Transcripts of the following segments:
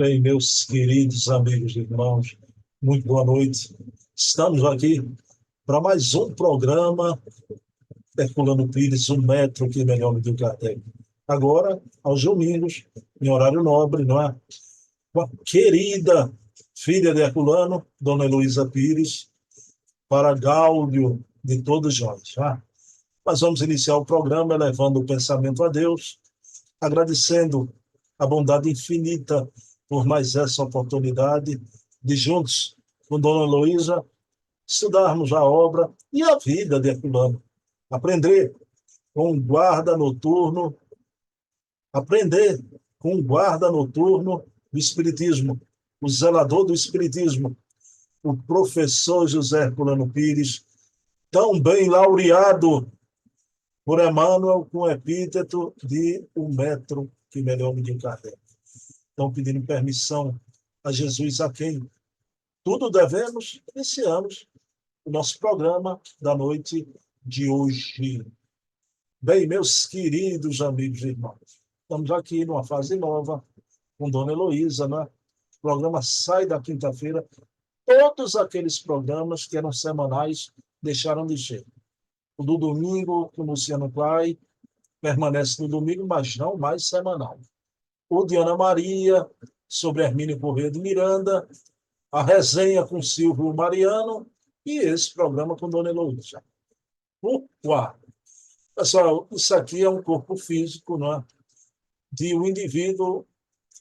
Bem, meus queridos amigos e irmãos, muito boa noite. Estamos aqui para mais um programa Herculano Pires, um metro que melhor me do Kardec. Agora, aos domingos, em horário nobre, não é? Com a querida filha de Herculano, Dona Heloísa Pires, para gáudio de todos nós. Não é? Mas vamos iniciar o programa elevando o pensamento a Deus, agradecendo a bondade infinita por mais essa oportunidade de juntos com Dona Heloísa estudarmos a obra e a vida de Herculano. Aprender com o guarda noturno, aprender com o guarda noturno do Espiritismo, o zelador do Espiritismo, o professor José Herculano Pires, tão bem laureado por Emmanuel com o epíteto de o metro que melhor mediu Kardec. Então, pedindo permissão a Jesus, a quem tudo devemos, iniciamos o nosso programa da noite de hoje. Bem, meus queridos amigos e irmãos, estamos aqui numa fase nova com Dona Heloísa, né? O programa sai da quinta-feira. Todos aqueles programas que eram semanais deixaram de ser. O do domingo, com o Luciano Clay, permanece no domingo, mas não mais semanal. O de Ana Maria, sobre Hermínio Corrêa de Miranda, a resenha com Silvio Mariano e esse programa com Dona Heloísa. O quarto. Pessoal, isso aqui é um corpo físico, né, de um indivíduo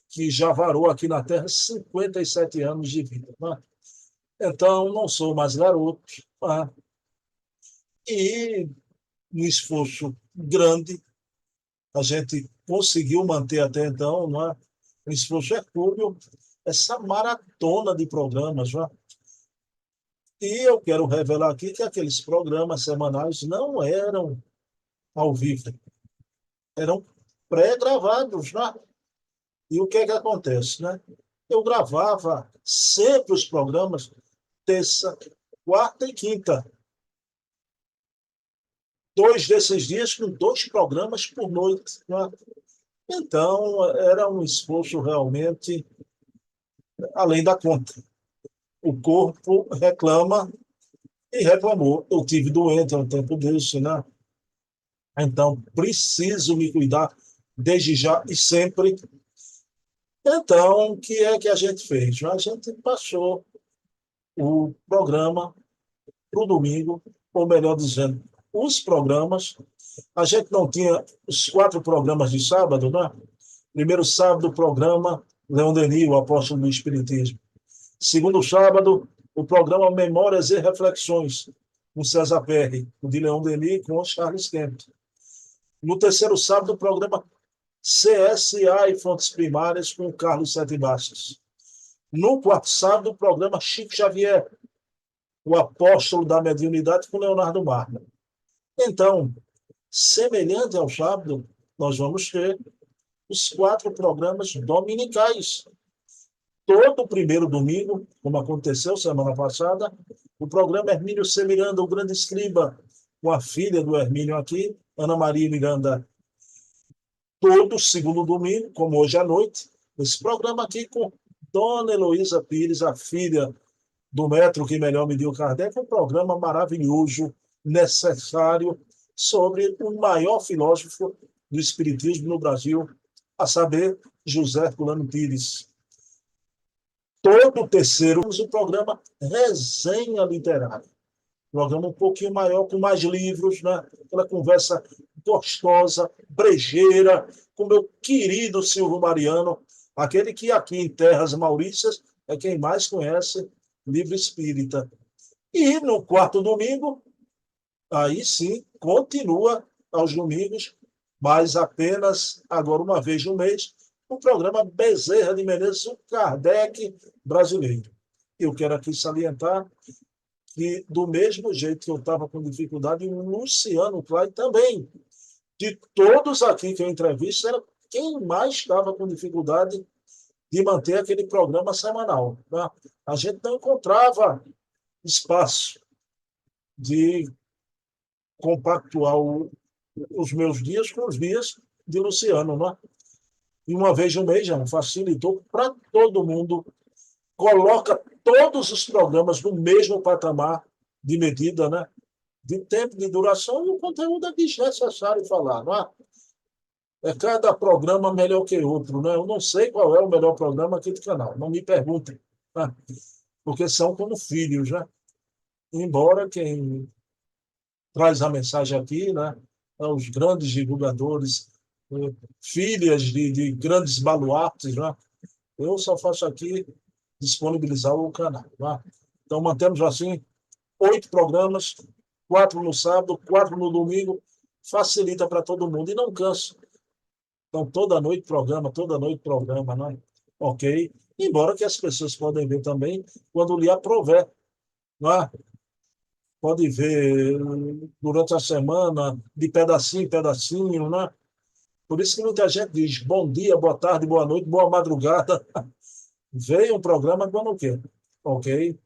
que já varou aqui na Terra 57 anos de vida. Né? Então, não sou mais garoto. Né? E um esforço grande, a gente conseguiu manter até então, né, um esforço hercúleo, essa maratona de programas. Né? E eu quero revelar aqui que aqueles programas semanais não eram ao vivo, eram pré-gravados. Né? E o que é que acontece? Né? Eu gravava sempre os programas terça, quarta e quinta. 2 desses dias com 2 programas por noite. Né? Então, era um esforço realmente além da conta. O corpo reclama e reclamou. Eu tive doente há um tempo desse, né? Então, preciso me cuidar desde já e sempre. Então, o que é que a gente fez? A gente passou o programa para o domingo, ou melhor dizendo, os programas. A gente não tinha os 4 programas de sábado, né? Primeiro sábado, o programa Leão Denis, o apóstolo do Espiritismo. Segundo sábado, o programa Memórias e Reflexões, com César Perry, o de Leão Denis com Charles Kemp. No terceiro sábado, o programa CSA e Fontes Primárias, com Carlos Sete Bastos. No quarto sábado, o programa Chico Xavier, o apóstolo da mediunidade, com Leonardo Marmo. Então, semelhante ao sábado, nós vamos ter os 4 programas dominicais. Todo primeiro domingo, como aconteceu semana passada, o programa Hermínio C. Miranda, o grande escriba, com a filha do Hermínio aqui, Ana Maria Miranda. Todo segundo domingo, como hoje à noite, esse programa aqui com Dona Heloísa Pires, a filha do metro que melhor mediu Kardec, um programa maravilhoso, necessário, sobre o maior filósofo do Espiritismo no Brasil, a saber, José Herculano Pires. Todo terceiro, o programa Resenha Literária. Programa um pouquinho maior, com mais livros, né? Aquela conversa gostosa, brejeira, com meu querido Silvio Mariano, aquele que aqui em Terras Maurícias é quem mais conhece livro espírita. E no quarto domingo, aí sim, continua aos domingos, mas apenas agora uma vez no mês, o programa Bezerra de Menezes, o Kardec brasileiro. Eu quero aqui salientar que, do mesmo jeito que eu estava com dificuldade, o Luciano Clay também. De todos aqui que eu entrevisto, era quem mais estava com dificuldade de manter aquele programa semanal. Né? A gente não encontrava espaço de compactuar os meus dias com os dias de Luciano. Né? E uma vez no mês, já facilitou para todo mundo, coloca todos os programas no mesmo patamar de medida, né? De tempo de duração e o conteúdo é desnecessário falar, não é? É cada programa melhor que outro, né? Eu não sei qual é o melhor programa aqui do canal, não me perguntem, né? Porque são como filhos, né? Embora quem traz a mensagem aqui, né? Os grandes divulgadores, filhas de grandes baluartes, né? Eu só faço aqui disponibilizar o canal, né? Então mantemos assim 8 programas, 4 no sábado, 4 no domingo, facilita para todo mundo e não cansa. Então toda noite programa, né? Ok? Embora que as pessoas podem ver também quando lhe aprover, né? Pode ver durante a semana, de pedacinho em pedacinho, né? Por isso que muita gente diz bom dia, boa tarde, boa noite, boa madrugada. Veio um programa quando quer. Ok?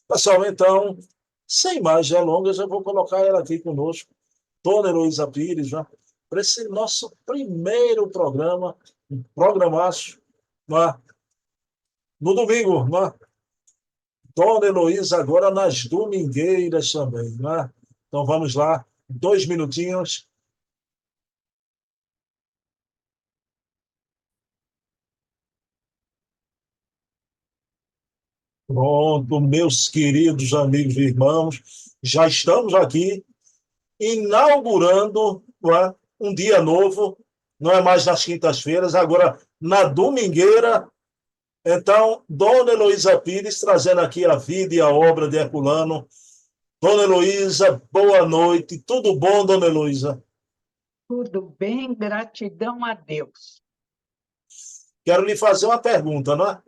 Pessoal, então, sem mais delongas, eu vou colocar ela aqui conosco, Dona Heloísa Pires, né? Para esse nosso primeiro programa, um programaço, né? No domingo, né? Dona Heloísa agora nas domingueiras também, né? Então vamos lá, 2 minutinhos. Pronto, meus queridos amigos e irmãos, já estamos aqui inaugurando, não é, um dia novo, não é mais nas quintas-feiras, agora na domingueira. Então, Dona Heloísa Pires trazendo aqui a vida e a obra de Herculano. Dona Heloísa, boa noite. Tudo bom, Dona Heloísa? Tudo bem, gratidão a Deus. Quero lhe fazer uma pergunta, não é?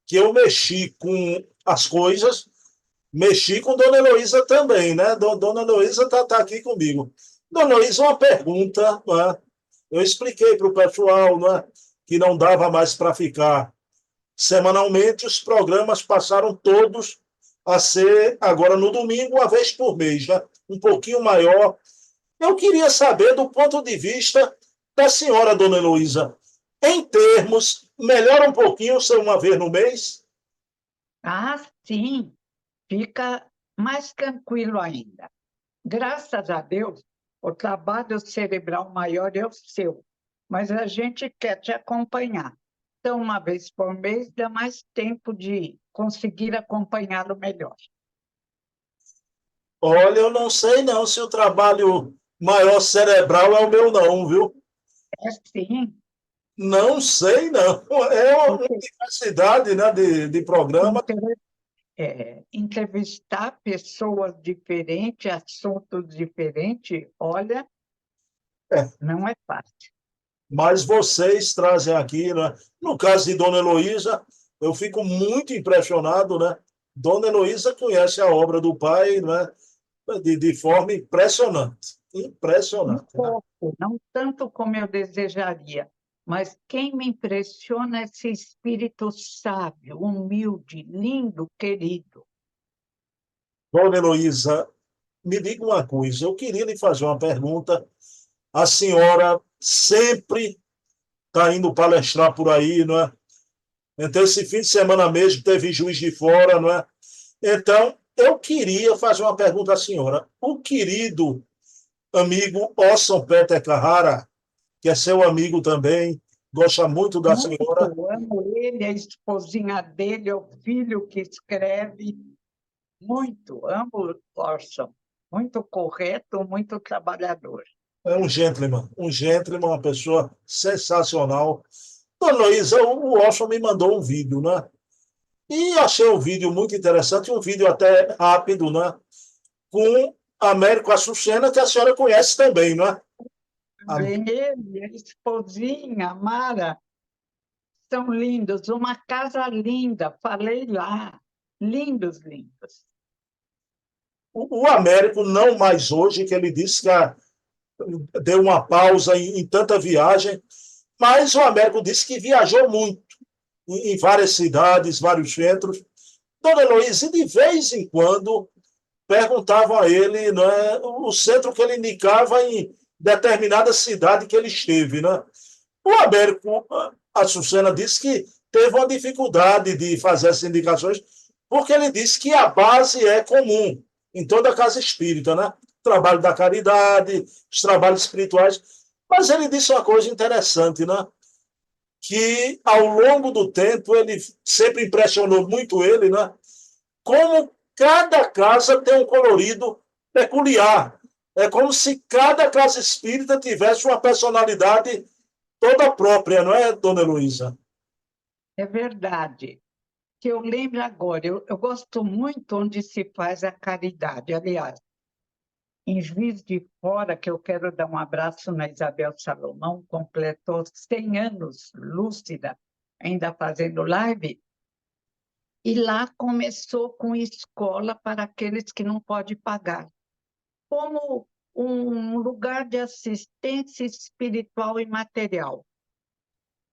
Que eu mexi com as coisas, mexi com Dona Heloísa também, né? Dona Heloísa está aqui comigo. Dona Heloísa, uma pergunta, não é? Eu expliquei para o pessoal, não é? Que não dava mais para ficar semanalmente, os programas passaram todos a ser agora no domingo, uma vez por mês, né? Um pouquinho maior. Eu queria saber, do ponto de vista da senhora, Dona Heloísa, em termos, melhora um pouquinho ser uma vez no mês? Ah, sim, fica mais tranquilo ainda. Graças a Deus, o trabalho cerebral maior é o seu, mas a gente quer te acompanhar. Então, uma vez por mês, dá mais tempo de conseguir acompanhá-lo melhor. Olha, eu não sei não se o trabalho maior cerebral é o meu não, viu? É sim, Não sei não. É uma porque diversidade, né, de programa. entrevistar pessoas diferentes, assuntos diferentes, olha, É, não é fácil. mas vocês trazem aqui, né? No caso de Dona Heloísa, eu fico muito impressionado, né? Dona Heloísa conhece a obra do pai, né? De forma impressionante. Um Impressionante, né? pouco, não tanto como eu desejaria, mas quem me impressiona é esse espírito sábio, humilde, lindo, querido. Dona Heloísa, me diga uma coisa, eu queria lhe fazer uma pergunta. A senhora sempre está indo palestrar por aí, não é? Então, esse fim de semana mesmo teve Juiz de Fora, não é? Então, eu queria fazer uma pergunta à senhora. O querido amigo Orson Peter Carrara, que é seu amigo também, gosta muito da senhora. Muito, amo ele, a esposinha dele, o filho que escreve, muito, amo o Orson, muito correto, muito trabalhador. É um gentleman, uma pessoa sensacional. Dona Luísa, o Orson me mandou um vídeo, né? E achei o vídeo muito interessante, um vídeo até rápido, né? Com Américo Açucena, que a senhora conhece também, né? Bem, ele, a esposinha, Mara, são lindos, uma casa linda, falei lá, lindos, lindos. O Américo, não mais hoje, que ele disse que deu uma pausa em tanta viagem, mas o Américo disse que viajou muito em várias cidades, vários centros. Dona Heloísa, de vez em quando, perguntavam a ele, né, o centro que ele indicava em determinada cidade que ele esteve, né? O Américo Açucena disse que teve uma dificuldade de fazer essas indicações, porque ele disse que a base é comum em toda a casa espírita, né? O trabalho da caridade, os trabalhos espirituais. Mas ele disse uma coisa interessante, né? Que ao longo do tempo ele sempre impressionou muito ele, né? Como cada casa tem um colorido peculiar. É como se cada casa espírita tivesse uma personalidade toda própria, não é, dona Heloísa? É verdade. Que eu lembro agora, eu gosto muito onde se faz a caridade. Aliás, em Juiz de Fora, que eu quero dar um abraço na Isabel Salomão, completou 100 anos lúcida, ainda fazendo live, e lá começou com escola para aqueles que não podem pagar, como um lugar de assistência espiritual e material,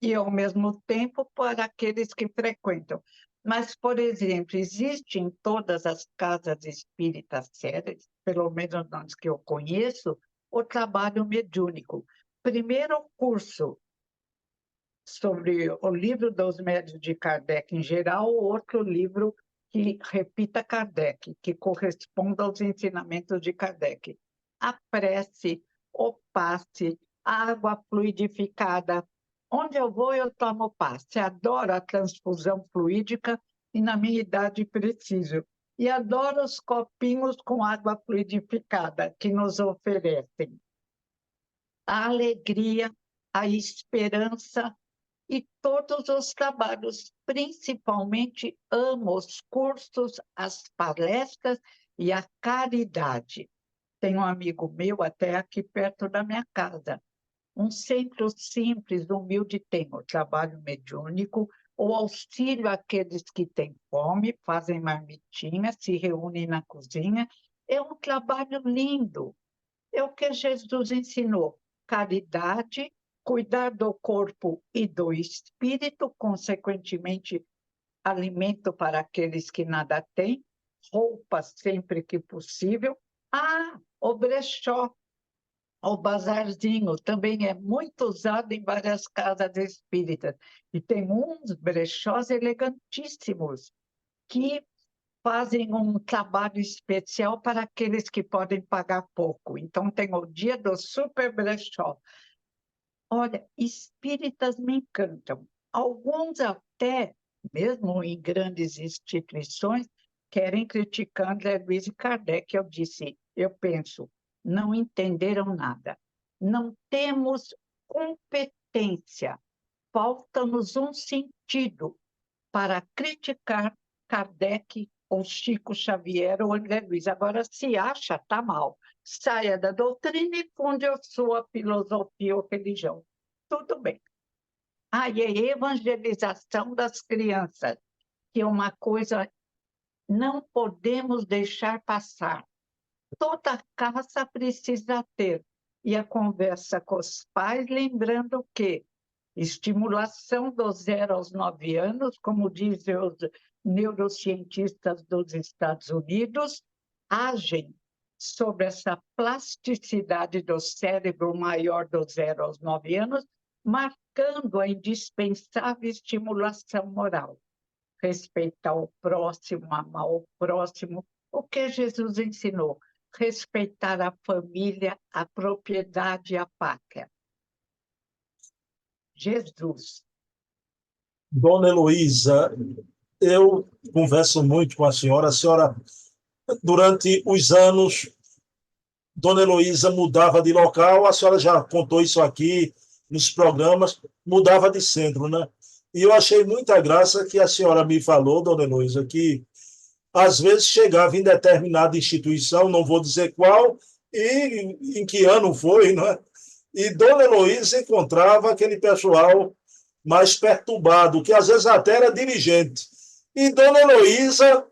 e, ao mesmo tempo, para aqueles que frequentam. Mas, por exemplo, existe em todas as casas espíritas sérias, pelo menos nas que eu conheço, o trabalho mediúnico. Primeiro curso sobre o livro dos médiuns de Kardec em geral, outro livro que repita Kardec, que corresponda aos ensinamentos de Kardec. A prece, o passe, a água fluidificada. Onde eu vou, eu tomo passe. Adoro a transfusão fluídica e, na minha idade, preciso. E adoro os copinhos com água fluidificada que nos oferecem. A alegria, a esperança e todos os trabalhos. Principalmente amo os cursos, as palestras e a caridade. Tem um amigo meu até aqui perto da minha casa. Um centro simples, humilde, tem o trabalho mediúnico, o auxílio àqueles que têm fome, fazem marmitinha, se reúnem na cozinha. É um trabalho lindo. É o que Jesus ensinou: caridade, cuidar do corpo e do espírito, consequentemente, alimento para aqueles que nada têm, roupa sempre que possível. Ah, o brechó, o bazarzinho, também é muito usado em várias casas espíritas. E tem uns brechós elegantíssimos que fazem um trabalho especial para aqueles que podem pagar pouco. Então, tem o dia do super brechó. Olha, espíritas me encantam. Alguns até, mesmo em grandes instituições, querem criticar André Luiz e Kardec. Eu disse, eu penso, não entenderam nada. Não temos competência. Falta-nos um sentido para criticar Kardec ou Chico Xavier ou André Luiz. Agora, se acha, está mal. Saia da doutrina e funde a sua filosofia ou religião. Tudo bem. Ah, e a evangelização das crianças, que é uma coisa não podemos deixar passar. Toda casa precisa ter. E a conversa com os pais, lembrando que estimulação do 0 aos 9 anos, como dizem os neurocientistas dos Estados Unidos, agem sobre essa plasticidade do cérebro maior do 0 aos 9 anos, marcando a indispensável estimulação moral. Respeitar o próximo, amar o próximo, o que Jesus ensinou: respeitar a família, a propriedade e a pátria. Jesus. Dona Heloísa, eu converso muito com a senhora, durante os anos, Dona Heloísa mudava de local, a senhora já contou isso aqui nos programas, mudava de centro, né? E eu achei muita graça que a senhora me falou, Dona Heloísa, que às vezes chegava em determinada instituição, não vou dizer qual, e em que ano foi, né? E Dona Heloísa encontrava aquele pessoal mais perturbado, que às vezes até era dirigente. E Dona Heloísa,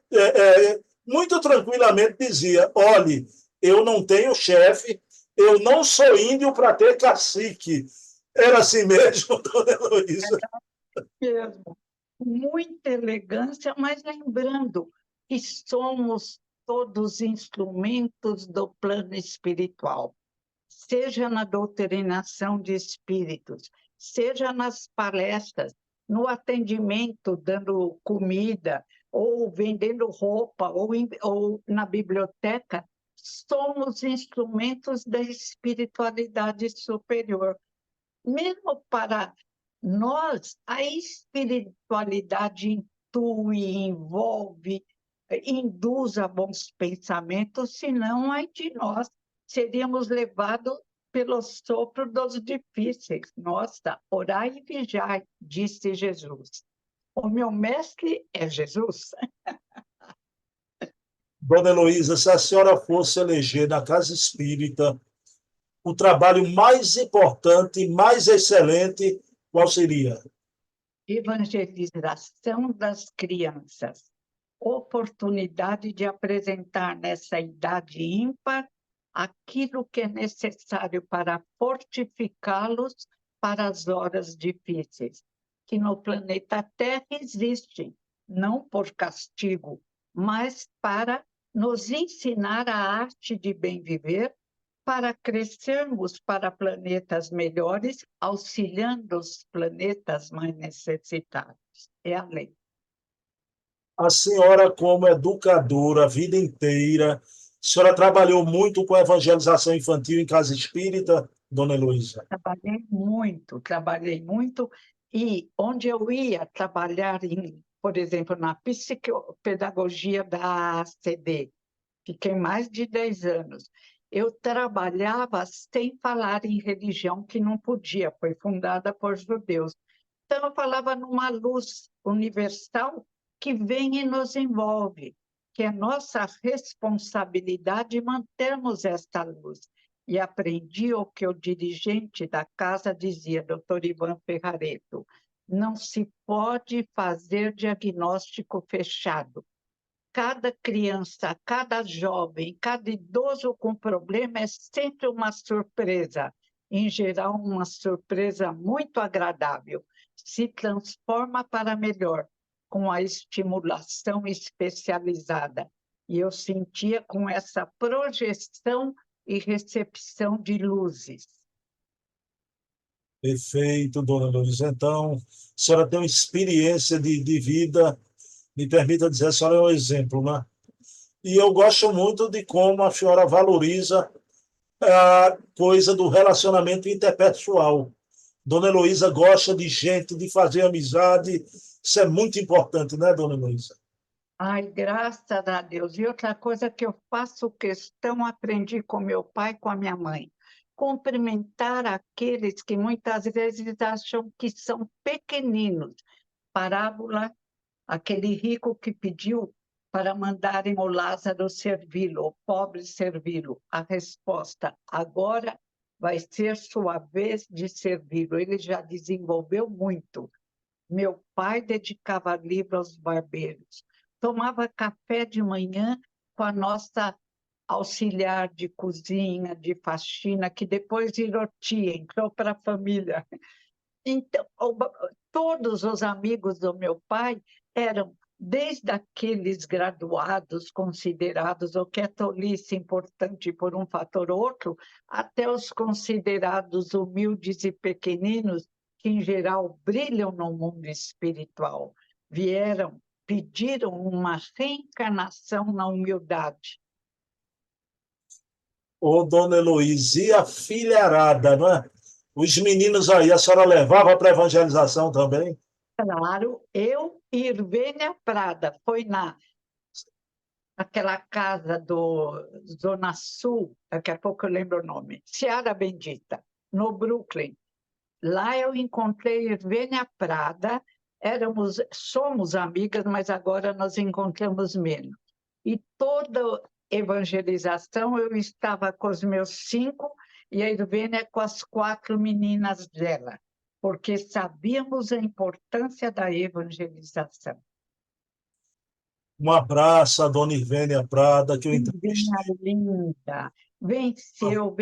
muito tranquilamente, dizia: olhe, eu não tenho chefe, eu não sou índio para ter cacique. Era assim mesmo, Dona Heloísa? Mesmo. Muita elegância, mas lembrando que somos todos instrumentos do plano espiritual, seja na doutrinação de espíritos, seja nas palestras, no atendimento, dando comida, ou vendendo roupa, ou na biblioteca, somos instrumentos da espiritualidade superior. Mesmo para nós, a espiritualidade intui, envolve, induz a bons pensamentos, senão, ai de nós, seríamos levados pelo sopro dos difíceis. Nossa, orai e vigiai, disse Jesus. O meu mestre é Jesus. Dona Heloísa, se a senhora fosse eleger na Casa Espírita o trabalho mais importante, mais excelente, qual seria? Evangelização das crianças. Oportunidade de apresentar nessa idade ímpar aquilo que é necessário para fortificá-los para as horas difíceis, que no planeta Terra existem, não por castigo, mas para nos ensinar a arte de bem viver, para crescermos para planetas melhores, auxiliando os planetas mais necessitados. É a lei. A senhora, como educadora a vida inteira, a senhora trabalhou muito com a evangelização infantil em casa espírita, Dona Heloísa? Trabalhei muito, e onde eu ia trabalhar, por exemplo, na psicopedagogia da ACD, fiquei mais de 10 anos. Eu trabalhava sem falar em religião, que não podia, foi fundada por judeus. Então, eu falava numa luz universal que vem e nos envolve, que é nossa responsabilidade mantermos esta luz. E aprendi o que o dirigente da casa dizia, doutor Ivan Ferrareto: não se pode fazer diagnóstico fechado. Cada criança, cada jovem, cada idoso com problema é sempre uma surpresa, em geral, uma surpresa muito agradável. Se transforma para melhor, com a estimulação especializada. E eu sentia com essa projeção e recepção de luzes. Perfeito, Dona Heloísa. Então, a senhora tem uma experiência de vida, me permita dizer, a senhora é um exemplo, né? E eu gosto muito de como a senhora valoriza a coisa do relacionamento interpessoal. Dona Heloísa gosta de gente, de fazer amizade. Isso é muito importante, né, Dona Heloísa? Ai, graças a Deus. E outra coisa que eu faço questão, aprendi com meu pai e com a minha mãe: cumprimentar aqueles que muitas vezes acham que são pequeninos. Parábola, aquele rico que pediu para mandarem o Lázaro servi-lo, o pobre servi-lo. A resposta: agora vai ser sua vez de servi-lo. Ele já desenvolveu muito. Meu pai dedicava livro aos barbeiros. Tomava café de manhã com a nossa auxiliar de cozinha, de faxina, que depois virou tia, entrou para a família. Então, todos os amigos do meu pai eram desde aqueles graduados considerados, o que é tolice importante por um fator ou outro, até os considerados humildes e pequeninos, que em geral brilham no mundo espiritual. Vieram, pediram uma reencarnação na humildade. Ô, Dona Heloísa, e a filharada, não é? Os meninos aí, a senhora levava para evangelização também? Claro, eu e Irvênia Prada, foi naquela casa do Zona Sul, daqui a pouco eu lembro o nome, Seara Bendita, no Brooklyn. Lá eu encontrei Irvênia Prada, somos amigas, mas agora nós encontramos menos. E toda evangelização eu estava com os meus 5 e a Irvênia com as 4 meninas dela, porque sabíamos a importância da evangelização. Um abraço à Dona Irvênia Prada, que eu Irvênia entrevistei. linda, venceu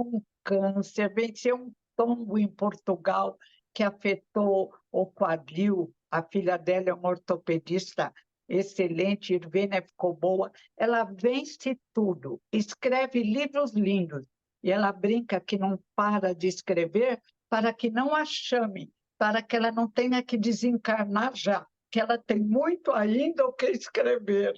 um câncer, venceu um tombo em Portugal que afetou o quadril. A filha dela é uma ortopedista excelente, Irvênia ficou boa. Ela vence tudo, escreve livros lindos. E ela brinca que não para de escrever para que não a chame, para que ela não tenha que desencarnar já, que ela tem muito ainda o que escrever.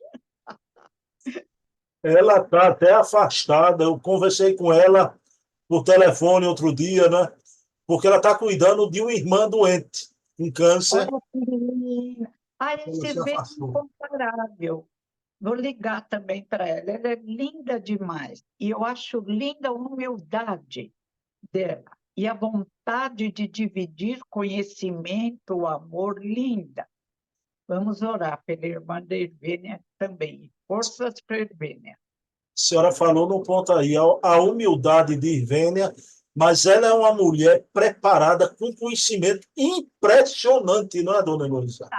Ela está até afastada. Eu conversei com ela por telefone outro dia, né? Porque ela está cuidando de uma irmã doente, com câncer. Olha que menina! Ah, Ela esse se bem afastou. incomparável. Vou ligar também para ela. Ela é linda demais. E eu acho linda a humildade dela. E a vontade de dividir conhecimento, o amor, linda. Vamos orar pela irmã da Hervênia também. Forças para a Hervênia. A senhora falou num ponto aí, a humildade de Irvênia, mas ela é uma mulher preparada, com conhecimento impressionante, não é, dona Heloísa?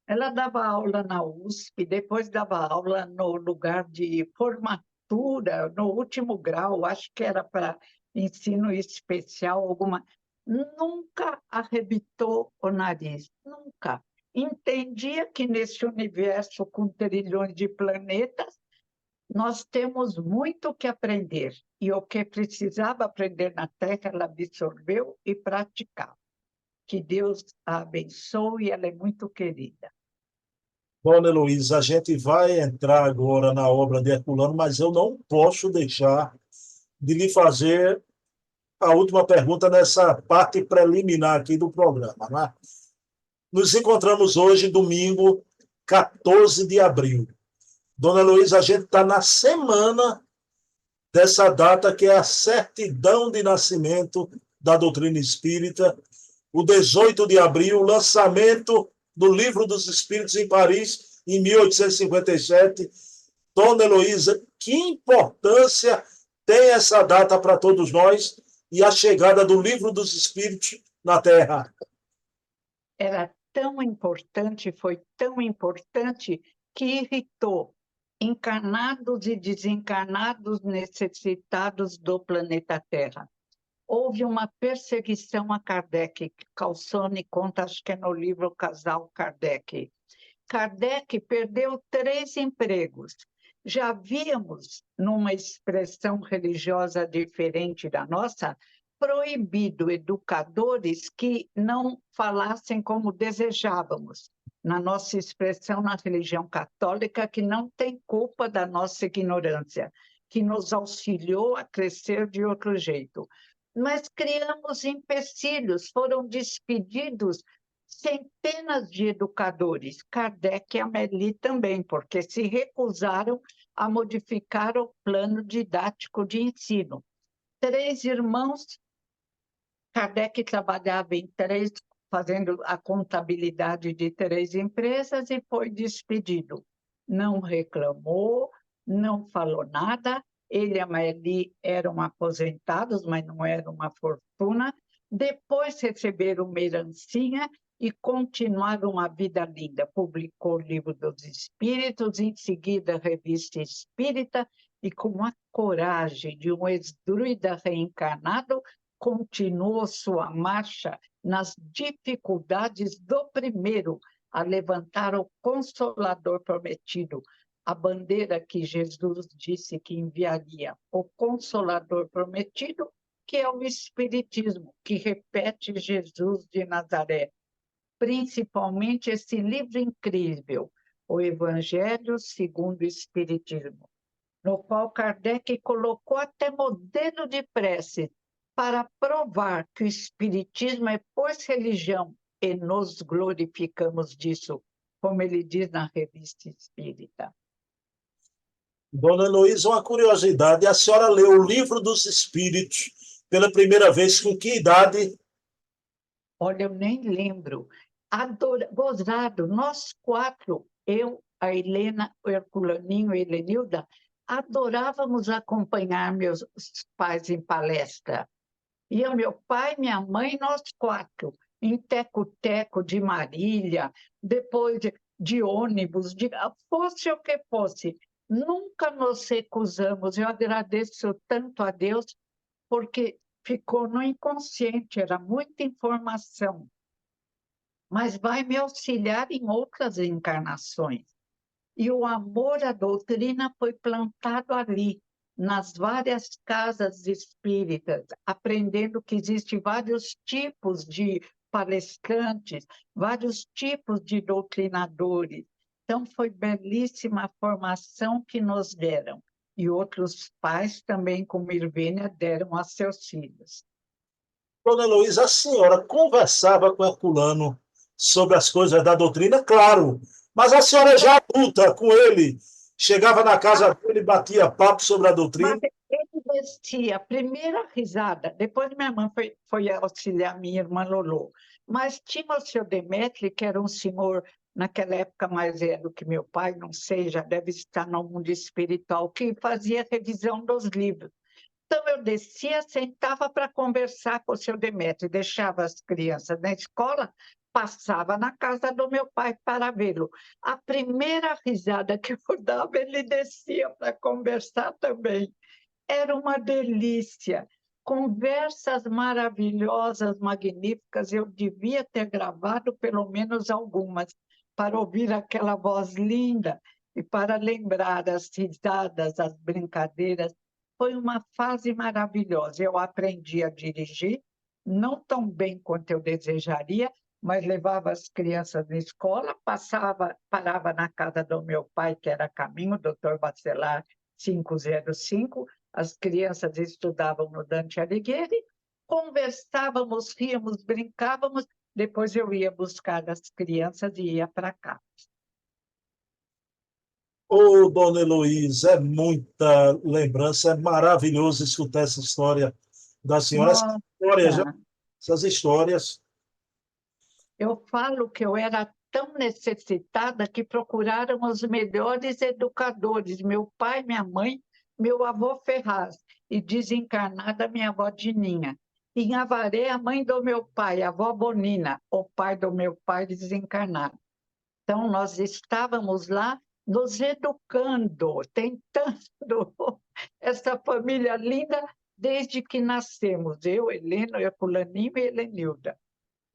Ela dava aula na USP, depois dava aula no lugar de formatura, no último grau, acho que era para ensino especial, alguma. Nunca arrebitou o nariz, nunca. Entendia que nesse universo com trilhões de planetas, nós temos muito que aprender. E o que precisava aprender na Terra, ela absorveu e praticava. Que Deus a abençoe, ela é muito querida. Dona Heloísa, a gente vai entrar agora na obra de Herculano, mas eu não posso deixar de lhe fazer a última pergunta nessa parte preliminar aqui do programa, né? Nos encontramos hoje, domingo, 14 de abril. Dona Heloísa, a gente está na semana dessa data que é a certidão de nascimento da doutrina espírita, o 18 de abril, lançamento do Livro dos Espíritos em Paris, em 1857. Dona Heloísa, que importância tem essa data para todos nós e a chegada do Livro dos Espíritos na Terra? Era tão importante, foi tão importante que irritou encarnados e desencarnados necessitados do planeta Terra. Houve uma perseguição a Kardec, Calçone conta, acho que é no livro Casal Kardec. Kardec perdeu 3 empregos. Já víamos, numa expressão religiosa diferente da nossa, proibido educadores que não falassem como desejávamos. Na nossa expressão na religião católica, que não tem culpa da nossa ignorância, que nos auxiliou a crescer de outro jeito. Mas criamos empecilhos, foram despedidos centenas de educadores, Kardec e Amélie também, porque se recusaram a modificar o plano didático de ensino. 3 irmãos, Kardec trabalhava em 3, fazendo a contabilidade de 3 empresas e foi despedido. Não reclamou, não falou nada. Ele e a Amélie eram aposentados, mas não era uma fortuna. Depois receberam uma herancinha e continuaram uma vida linda. Publicou o Livro dos Espíritos, em seguida a Revista Espírita, e com a coragem de um ex-druida reencarnado, continuou sua marcha nas dificuldades do primeiro a levantar o Consolador prometido, a bandeira que Jesus disse que enviaria, o Consolador prometido, que é o Espiritismo, que repete Jesus de Nazaré. Principalmente esse livro incrível, o Evangelho segundo o Espiritismo, no qual Kardec colocou até modelo de prece para provar que o Espiritismo é, pois, religião, e nos glorificamos disso, como ele diz na Revista Espírita. Dona Heloísa, uma curiosidade, a senhora leu o Livro dos Espíritos pela primeira vez com que idade? Olha, eu nem lembro. Gozado, nós 4, eu, a Helena, o Herculaninho e a Helenilda, adorávamos acompanhar meus pais em palestra. Ia meu pai, minha mãe, nós 4, em teco-teco de Marília, depois de ônibus, fosse o que fosse. Nunca nos recusamos. Eu agradeço tanto a Deus, porque ficou no inconsciente, era muita informação, mas vai me auxiliar em outras encarnações. E o amor à doutrina foi plantado ali. nas várias casas espíritas, aprendendo que existem vários tipos de palestrantes, vários tipos de doutrinadores. Então, foi belíssima a formação que nos deram. E outros pais também, como Irvênia, deram a seus filhos. Dona Heloísa, a senhora conversava com Herculano sobre as coisas da doutrina? Claro, mas a senhora já adulta com ele, chegava na casa dele e batia papo sobre a Mas doutrina? ele vestia a primeira risada, depois minha mãe foi auxiliar minha irmã Lolo. Mas tinha o seu Demetri, que era um senhor, naquela época mais velho que meu pai, não sei, já deve estar no mundo espiritual, que fazia revisão dos livros. Então, eu descia, sentava para conversar com o seu Demetrio, deixava as crianças na escola, passava na casa do meu pai para vê-lo. A primeira risada que eu dava, ele descia para conversar também. Era uma delícia. Conversas maravilhosas, magníficas. Eu devia ter gravado pelo menos algumas, para ouvir aquela voz linda e para lembrar as risadas, as brincadeiras. Foi uma fase maravilhosa. Eu aprendi a dirigir, não tão bem quanto eu desejaria, mas levava as crianças na escola, parava na casa do meu pai, que era caminho, Dr. Bacelar 505. As crianças estudavam no Dante Alighieri, conversávamos, ríamos, brincávamos, depois eu ia buscar as crianças e ia para cá. Ô, Dona Heloísa, é muita lembrança, é maravilhoso escutar essa história da senhora. Nossa, Essas histórias. eu falo que eu era tão necessitada que procuraram os melhores educadores, meu pai, minha mãe, meu avô Ferraz, e desencarnada minha avó Dininha. Em Avaré, a mãe do meu pai, a avó Bonina, o pai do meu pai desencarnado. Então, nós estávamos lá nos educando, tentando essa família linda desde que nascemos. Eu, Helena, Herculaninho e Helenilda.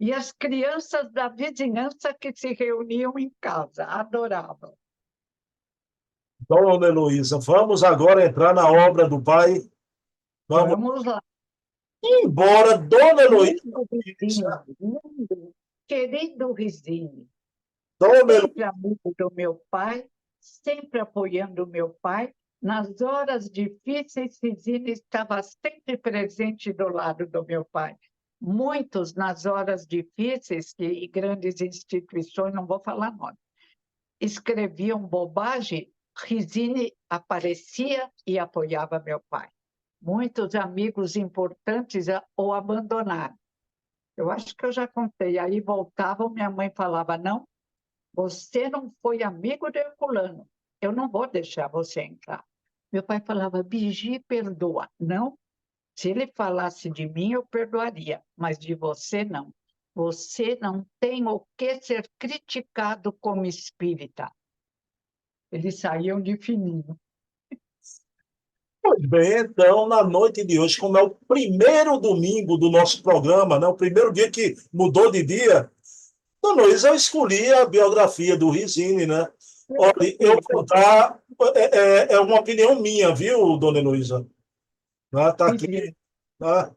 E as crianças da vizinhança que se reuniam em casa, adoravam. Dona Heloísa, vamos agora entrar na obra do Pai. Vamos Vamos lá. embora, Dona Heloísa. Lindo Rizinho, lindo, querido Rizinho, Dona Heloísa, sempre amigo do meu pai, sempre apoiando o meu pai. Nas horas difíceis, Rizinho estava sempre presente do lado do meu pai. Muitos nas horas difíceis, que grandes instituições, não vou falar nome, escreviam bobagem, Rizzini aparecia e apoiava meu pai. Muitos amigos importantes o abandonaram. Eu acho que eu já contei. Aí voltavam, minha mãe falava, não, você não foi amigo de fulano, eu não vou deixar você entrar. Meu pai falava, Bigi, perdoa. Não, se ele falasse de mim, eu perdoaria, mas de você, não. Você não tem o que ser criticado como espírita. Eles saíam de fininho. pois bem, então, na noite de hoje, como é o primeiro domingo do nosso programa, né, o primeiro dia que mudou de dia, Dona Heloísa, eu escolhi a biografia do Rizzini, né? Olha, eu vou dar. É uma opinião minha, viu, Dona Heloísa? Tá aqui. Tá?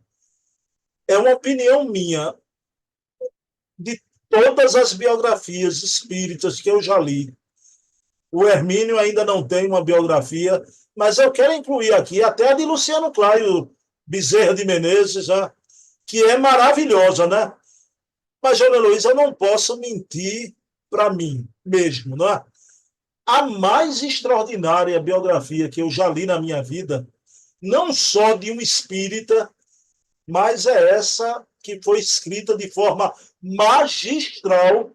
É uma opinião minha de todas as biografias espíritas que eu já li. O Hermínio ainda não tem uma biografia, mas eu quero incluir aqui até a de Luciano Claio Bezerra de Menezes, né? Que é maravilhosa, né? Mas, Dona Heloísa, eu não posso mentir para mim mesmo, não é? A mais extraordinária biografia que eu já li na minha vida, não só de um espírita, mas é essa que foi escrita de forma magistral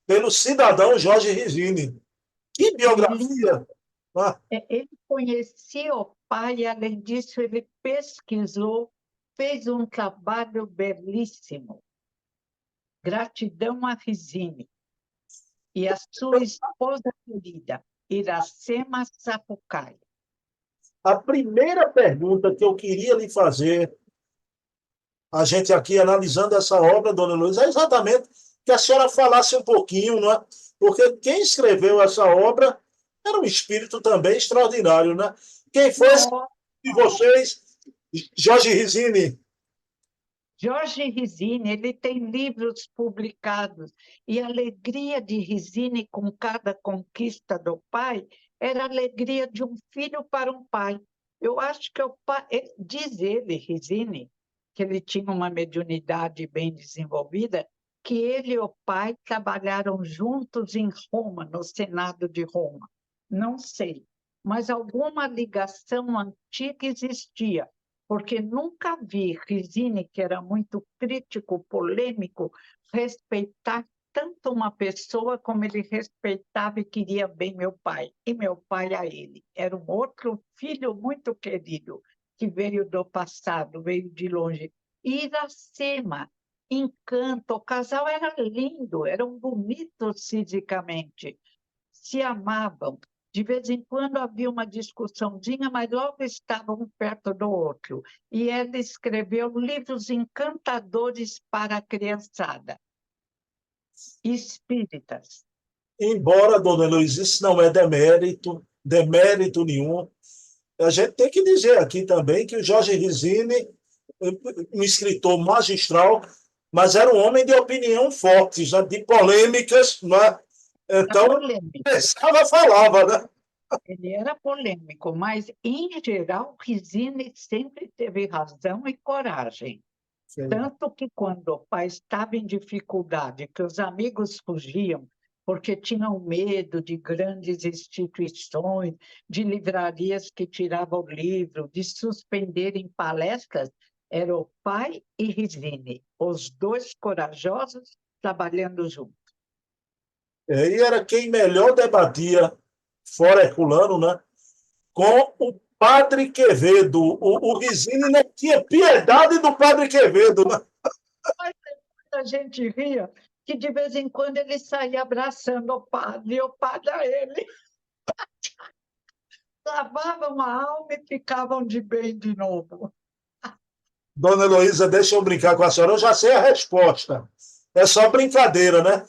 pelo cidadão Jorge Regine. Que biografia! Ah, Ele conhecia o pai e, além disso, ele pesquisou, fez um trabalho belíssimo. Gratidão a Rizini e a sua esposa querida, Iracema Sapucaia. a primeira pergunta que eu queria lhe fazer, a gente aqui analisando essa obra, Dona Luiz, é exatamente que a senhora falasse um pouquinho, não é? Porque quem escreveu essa obra era um espírito também extraordinário, né? Quem foi esse E vocês, Jorge Risini? Jorge Risini, ele tem livros publicados, e a alegria de Risini com cada conquista do pai era a alegria de um filho para um pai. Eu acho que o pai, diz ele, Risini, que ele tinha uma mediunidade bem desenvolvida, que ele e o pai trabalharam juntos em Roma, no Senado de Roma. Não sei, mas alguma ligação antiga existia, porque nunca vi Risini, que era muito crítico, polêmico, respeitar tanto uma pessoa como ele respeitava e queria bem meu pai, e meu pai a ele. Era um outro filho muito querido, que veio do passado, veio de longe. Iracema, Encanto, o casal era lindo, eram bonitos fisicamente, se amavam. De vez em quando havia uma discussãozinha, mas logo estavam um perto do outro. E ela escreveu livros encantadores para a criançada, espíritas. Embora, dona Heloísa, isso não é demérito nenhum, a gente tem que dizer aqui também que o Jorge Risini, um escritor magistral, mas era um homem de opinião forte, já de polêmicas, né? Era Então, polêmico. pensava, falava, né? Ele era polêmico, mas, em geral, Risini sempre teve razão e coragem. Sim. Tanto que, quando o pai estava em dificuldade, que os amigos fugiam, porque tinham medo de grandes instituições, de livrarias que tiravam o livro, de suspenderem palestras, era o pai e Risini, os dois corajosos trabalhando juntos. E era quem melhor debatia, fora Herculano, né? Com o Padre Quevedo. O Risini não tinha piedade do Padre Quevedo, né? Mas a gente ria que, de vez em quando, ele saía abraçando o padre, e o padre a ele. Lavavam a alma e ficavam de bem de novo. Dona Heloísa, deixa eu brincar com a senhora. Eu já sei a resposta. É só brincadeira, né?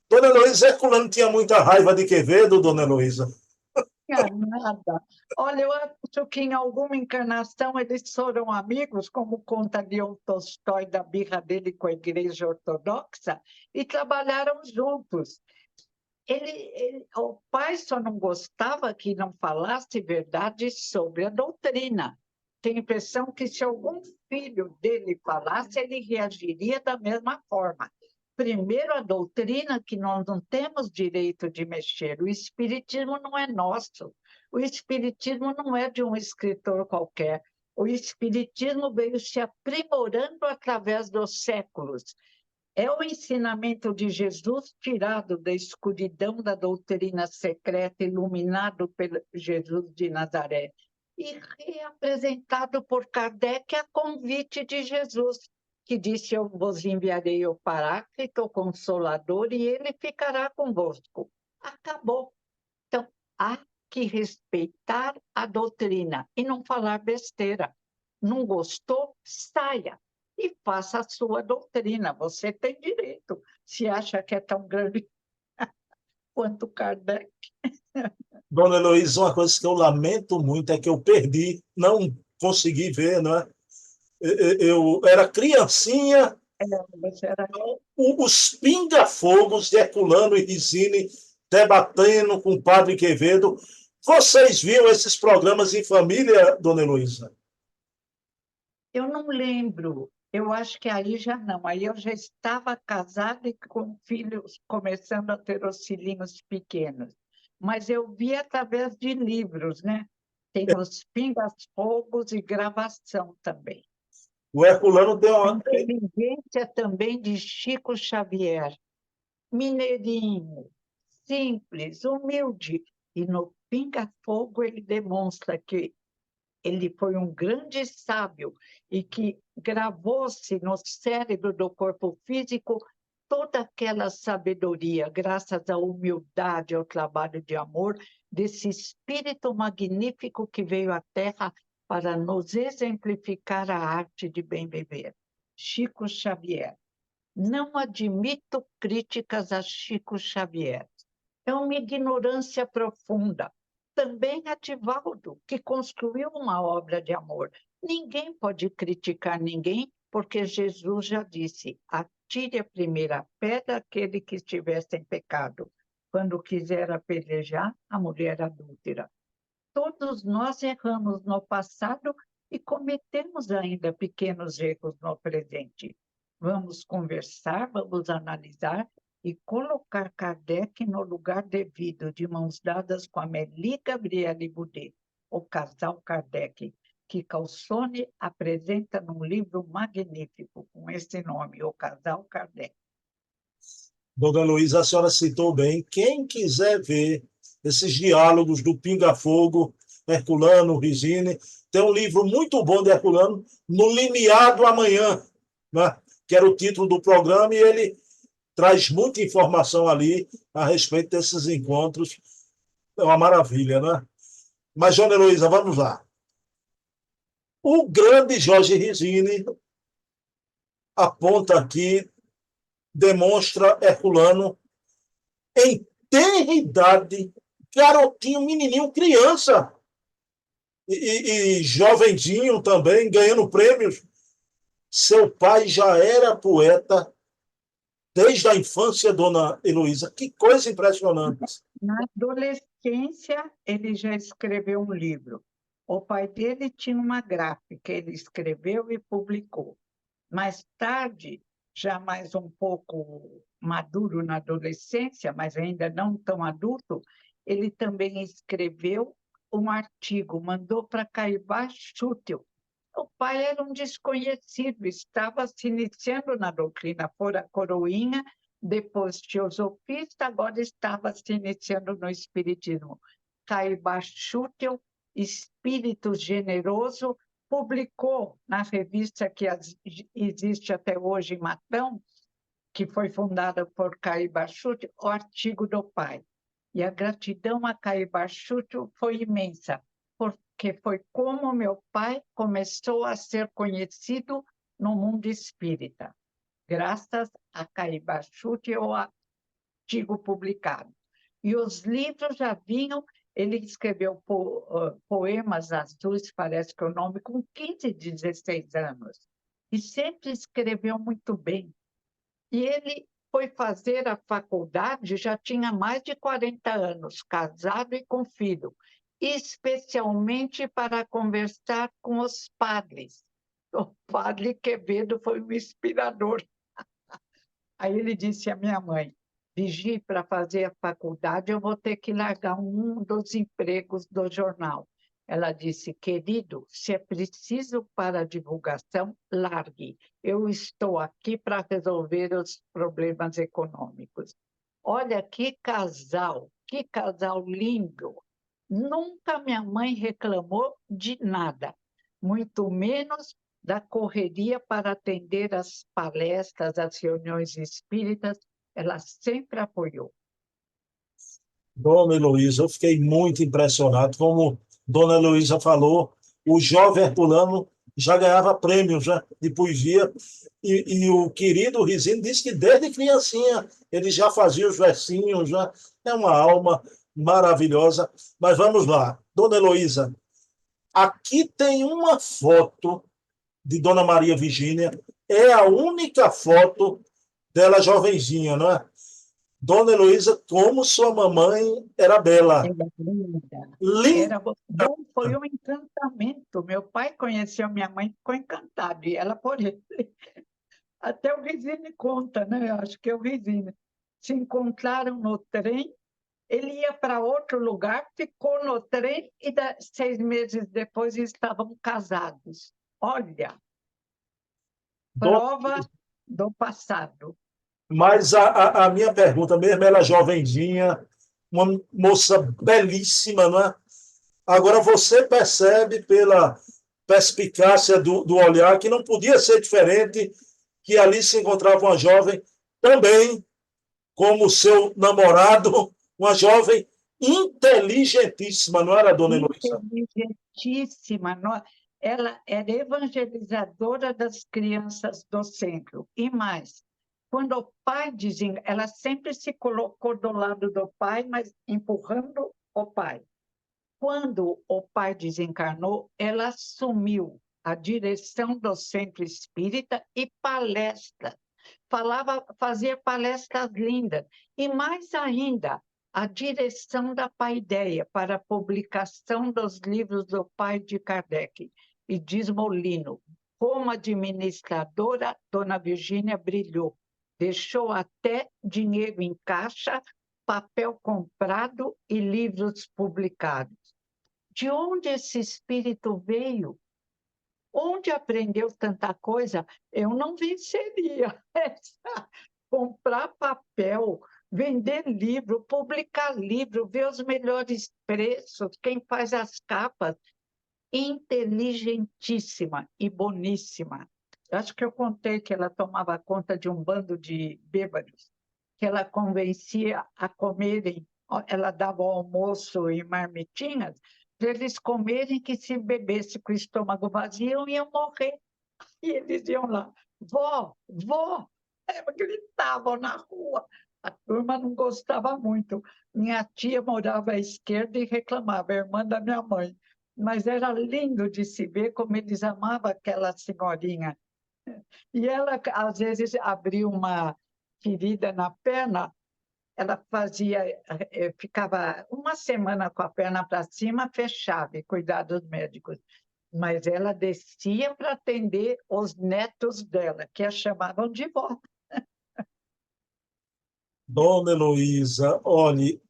Dona Heloísa, Herculano tinha muita raiva de Quevedo, dona Heloísa. Tinha nada. Olha, eu acho que em alguma encarnação eles foram amigos, como conta Leon Tolstói da birra dele com a Igreja Ortodoxa, e trabalharam juntos. O pai só não gostava que não falasse verdade sobre a doutrina. Tenho a impressão que, se algum filho dele falasse, ele reagiria da mesma forma. Primeiro, a doutrina, que nós não temos direito de mexer. O espiritismo não é nosso. O espiritismo não é de um escritor qualquer. O espiritismo veio se aprimorando através dos séculos. É o ensinamento de Jesus tirado da escuridão da doutrina secreta, iluminado pelo Jesus de Nazaré, e reapresentado por Kardec a convite de Jesus, que disse: Eu vos enviarei o Paráclito, o Consolador, e ele ficará convosco. Acabou. Então, há que respeitar a doutrina e não falar besteira. Não gostou? Saia e faça a sua doutrina. Você tem direito. Se acha que é tão grande quanto Kardec. Dona Heloísa, uma coisa que eu lamento muito é que eu perdi, não consegui ver, não é? Eu era criancinha, Você era... os pinga-fogos de Herculano e Risini debatendo com o Padre Quevedo. Vocês viram esses programas em família, dona Heloísa? Eu não lembro. Eu acho que aí já não. Aí eu já estava casada e com filhos começando a ter os filhinhos pequenos. Mas eu vi através de livros, né? Tem os pingas-fogos e gravação também. O Herculano deu A uma. inteligência também de Chico Xavier, mineirinho, simples, humilde. E no Pinga Fogo ele demonstra que ele foi um grande sábio e que gravou-se no cérebro do corpo físico toda aquela sabedoria, graças à humildade, ao trabalho de amor desse espírito magnífico que veio à Terra para nos exemplificar a arte de bem viver. Chico Xavier. Não admito críticas a Chico Xavier. É uma ignorância profunda. também a Divaldo, que construiu uma obra de amor. Ninguém pode criticar ninguém, porque Jesus já disse: atire a primeira pedra aquele que estiver sem pecado. Quando quiser apedrejar a mulher adúltera. Todos nós erramos no passado e cometemos ainda pequenos erros no presente. Vamos conversar, vamos analisar e colocar Kardec no lugar devido, de mãos dadas com Amélie Gabriele Boudet, o casal Kardec, que Calzone apresenta num livro magnífico com esse nome, O Casal Kardec. Dona Heloísa, a senhora citou bem. Quem quiser ver esses diálogos do Pinga Fogo, Herculano, Risine, tem um livro muito bom de Herculano, No Limiar do Amanhã, né? Que era o título do programa, e ele traz muita informação ali a respeito desses encontros. É uma maravilha, né? Mas, Dona Heloísa, vamos lá. O grande Jorge Risine aponta aqui, demonstra Herculano em tenra idade, garotinho, menininho, criança, e jovendinho também, ganhando prêmios. Seu pai já era poeta desde a infância, Dona Heloísa. Que coisa impressionante. Na adolescência, ele já escreveu um livro. O pai dele tinha uma gráfica, ele escreveu e publicou. Mais tarde, já mais um pouco maduro na adolescência, mas ainda não tão adulto, ele também escreveu um artigo, mandou para Caibá Schüttel. O pai era um desconhecido, estava se iniciando na doutrina, fora coroinha, depois teosofista, agora estava se iniciando no espiritismo. Caibá Schüttel, espírito generoso, publicou na revista que existe até hoje em Matão, que foi fundada por Caibá Schüttel, o artigo do pai. E a gratidão a Caibá Schüttel foi imensa, porque foi como meu pai começou a ser conhecido no mundo espírita, graças a Caibá Schüttel, o artigo publicado. E os livros já vinham. Ele escreveu Poemas Azuis, parece que é o nome, com 15, 16 anos. E sempre escreveu muito bem. E ele foi fazer a faculdade, já tinha mais de 40 anos, casado e com filho, especialmente para conversar com os padres. O padre Quevedo foi um inspirador. Aí ele disse à minha mãe: Vigi, para fazer a faculdade, eu vou ter que largar um dos empregos do jornal. Ela disse: querido, se é preciso para a divulgação, largue. Eu estou aqui para resolver os problemas econômicos. Olha que casal lindo. Nunca minha mãe reclamou de nada, muito menos da correria para atender as palestras, as reuniões espíritas. Ela sempre apoiou. Dona Heloísa, eu fiquei muito impressionado. Como Dona Heloísa falou, o jovem Herculano já ganhava prêmios, né, de poesia, e o querido Risine disse que desde criancinha ele já fazia os versinhos, né? É uma alma maravilhosa. Mas vamos lá, Dona Heloísa, aqui tem uma foto de Dona Maria Virgínia, é a única foto dela jovenzinha, não é? Dona Heloísa, como sua mamãe era bela. Era linda. Linda. Era bom, foi um encantamento. Meu pai conheceu minha mãe, ficou encantado, e ela por ele. Até o Risine conta, né? Acho que é o Risine. Se encontraram no trem, ele ia para outro lugar, ficou no trem e 6 meses depois estavam casados. Olha, prova do passado. Mas a minha pergunta, mesmo ela jovenzinha, uma moça belíssima, não é? Agora você percebe pela perspicácia do olhar que não podia ser diferente, que ali se encontrava uma jovem também, como seu namorado, uma jovem inteligentíssima, não era, Dona Heloísa? Inteligentíssima. Ela era evangelizadora das crianças do centro. E mais, quando o pai dizia, ela sempre se colocou do lado do pai, mas empurrando o pai. quando o pai desencarnou, ela assumiu a direção do Centro Espírita e palestra. Fazia palestras lindas. E mais ainda, a direção da Paideia para a publicação dos livros do pai de Kardec. E diz Molino, como administradora, Dona Virgínia brilhou. Deixou até dinheiro em caixa, papel comprado e livros publicados. De onde esse espírito veio? Onde aprendeu tanta coisa? Eu não venceria. Comprar papel, vender livro, publicar livro, ver os melhores preços, quem faz as capas. Inteligentíssima e boníssima. Acho que eu contei que ela tomava conta de um bando de bêbados, que ela convencia a comerem, ela dava o almoço em marmitinhas, para eles comerem, que se bebesse com o estômago vazio iam morrer. E eles iam lá, vó, vó, gritavam na rua. A turma não gostava muito. Minha tia morava à esquerda e reclamava, a irmã da minha mãe. Mas era lindo de se ver como eles amavam aquela senhorinha. E ela, às vezes, abria uma ferida na perna, ela ficava uma semana com a perna para cima, fechava e cuidar dos médicos. Mas ela descia para atender os netos dela, que a chamavam de vó. Dona Heloísa, olhe,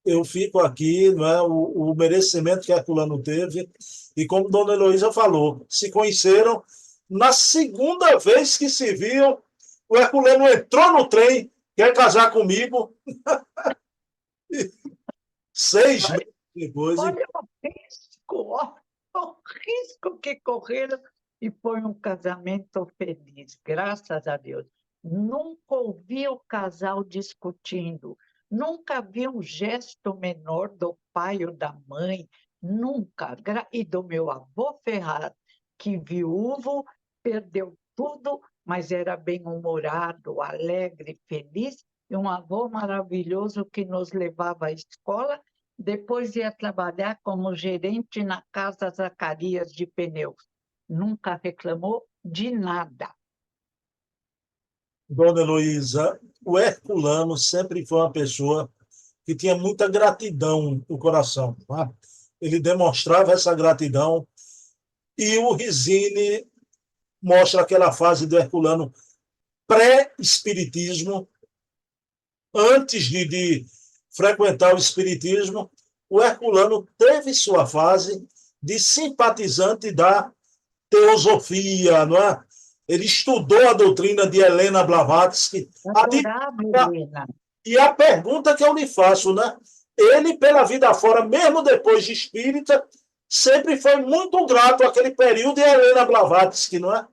eu fico aqui, não é, o merecimento que Herculano teve, e como Dona Heloísa falou, se conheceram na segunda vez que se viam, o Herculano entrou no trem, quer casar comigo, 6 meses depois, Olha o risco, olha o risco que correram, e foi um casamento feliz, graças a Deus. Nunca ouvi o casal discutindo, nunca vi um gesto menor do pai ou da mãe, nunca. E do meu avô Ferraz, que viúvo, perdeu tudo, mas era bem-humorado, alegre, feliz, e um avô maravilhoso que nos levava à escola. Depois ia trabalhar como gerente na Casa Zacarias de Pneus. Nunca reclamou de nada. Dona Heloísa, o Herculano sempre foi uma pessoa que tinha muita gratidão no coração. Tá? Ele demonstrava essa gratidão, e o Rizzini mostra aquela fase do Herculano pré-espiritismo, antes de frequentar o espiritismo. O Herculano teve sua fase de simpatizante da teosofia, não é? Ele estudou a doutrina de Helena Blavatsky. Adorava Helena. E a pergunta que eu lhe faço, né? Ele, pela vida fora, mesmo depois de espírita, sempre foi muito grato àquele período de Helena Blavatsky, não é?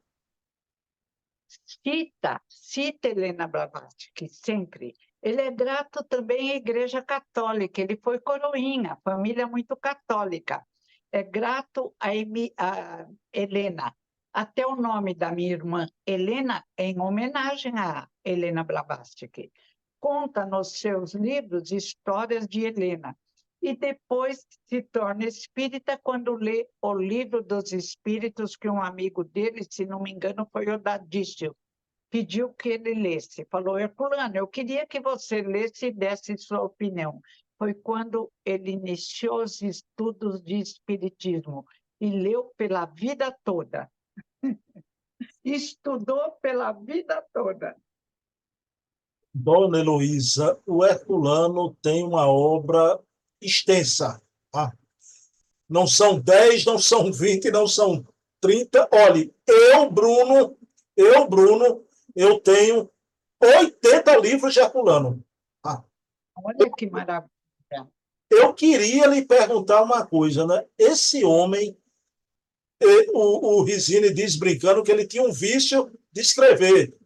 Cita Helena Blavatsky, sempre. Ele é grato também à Igreja Católica, ele foi coroinha, família muito católica. É grato a Helena. Até o nome da minha irmã, Helena, é em homenagem a Helena Blavatsky. Conta nos seus livros histórias de Helena. E depois se torna espírita quando lê o Livro dos Espíritos, que um amigo dele, se não me engano, foi o Dadício, pediu que ele lesse. Falou, Herculano, eu queria que você lesse e desse sua opinião. Foi quando ele iniciou os estudos de espiritismo e leu pela vida toda. Estudou pela vida toda. Dona Heloísa, o Herculano tem uma obra extensa. Tá? Não são 10, não são 20, não são 30. Olhe, Bruno, eu tenho 80 livros de Herculano. Tá? Olha que maravilha. Eu queria lhe perguntar uma coisa, né? Esse homem, o Rizzini diz brincando que ele tinha um vício de escrever.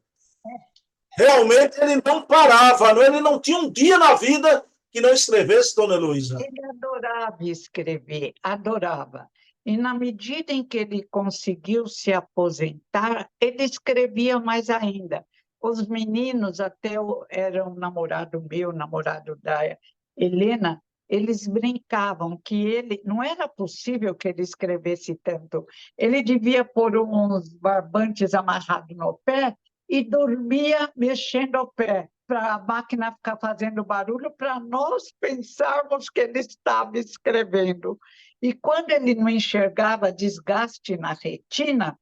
Realmente ele não parava, não? Ele não tinha um dia na vida que não escrevesse, Dona Heloísa. Ele adorava escrever, adorava. E na medida em que ele conseguiu se aposentar, ele escrevia mais ainda. Os meninos, até era um namorado meu, namorado da Helena, eles brincavam que ele não era possível que ele escrevesse tanto. Ele devia pôr uns barbantes amarrados no pé e dormia mexendo o pé, para a máquina ficar fazendo barulho, para nós pensarmos que ele estava escrevendo. E quando ele não enxergava desgaste na retina,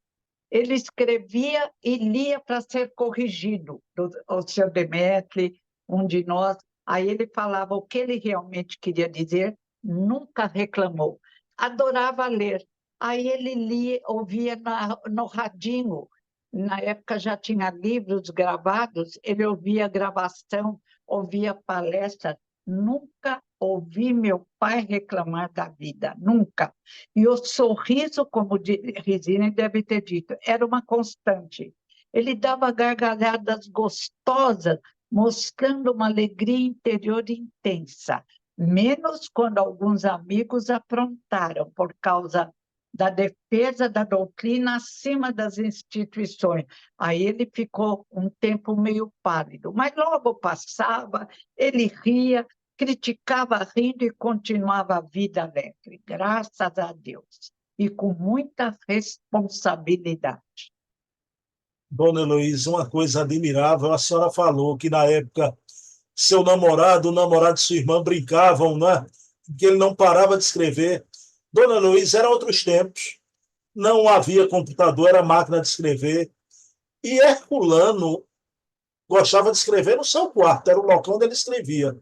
ele escrevia e lia para ser corrigido. O seu Demetri, um de nós, aí ele falava o que ele realmente queria dizer, nunca reclamou. Adorava ler. Aí ele lia, ouvia no radinho. Na época já tinha livros gravados, ele ouvia gravação, ouvia palestra. Nunca ouvi meu pai reclamar da vida, nunca. E o sorriso, como Risine deve ter dito, era uma constante. Ele dava gargalhadas gostosas, mostrando uma alegria interior intensa, menos quando alguns amigos aprontaram por causa da defesa da doutrina acima das instituições. Aí ele ficou um tempo meio pálido, mas logo passava, ele ria, criticava rindo e continuava a vida alegre, graças a Deus, e com muita responsabilidade. Dona Heloísa, uma coisa admirável, a senhora falou que na época seu namorado, o namorado de sua irmã brincavam, né? Que ele não parava de escrever. Dona Heloísa, eram outros tempos, não havia computador, era máquina de escrever. E Herculano gostava de escrever no seu quarto, era o local onde ele escrevia.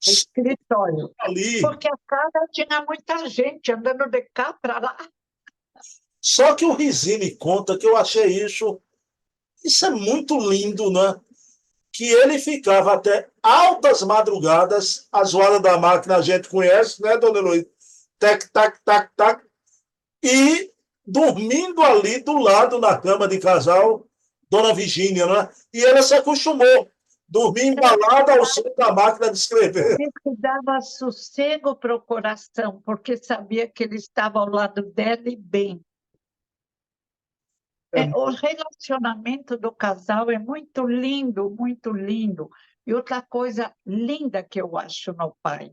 Escritório. Ali, Porque a casa tinha muita gente andando de cá para lá. só que o Risine conta que eu achei isso é muito lindo, né? Que ele ficava até altas madrugadas, a zoada da máquina a gente conhece, né, dona Heloísa? Tac, tac, tac, tac, e dormindo ali do lado na cama de casal, dona Virgínia, né? E ela se acostumou, dormir embalada ao som da máquina de escrever. Ele dava sossego para o coração, porque sabia que ele estava ao lado dela e bem. O relacionamento do casal é muito lindo, muito lindo. E outra coisa linda que eu acho no pai,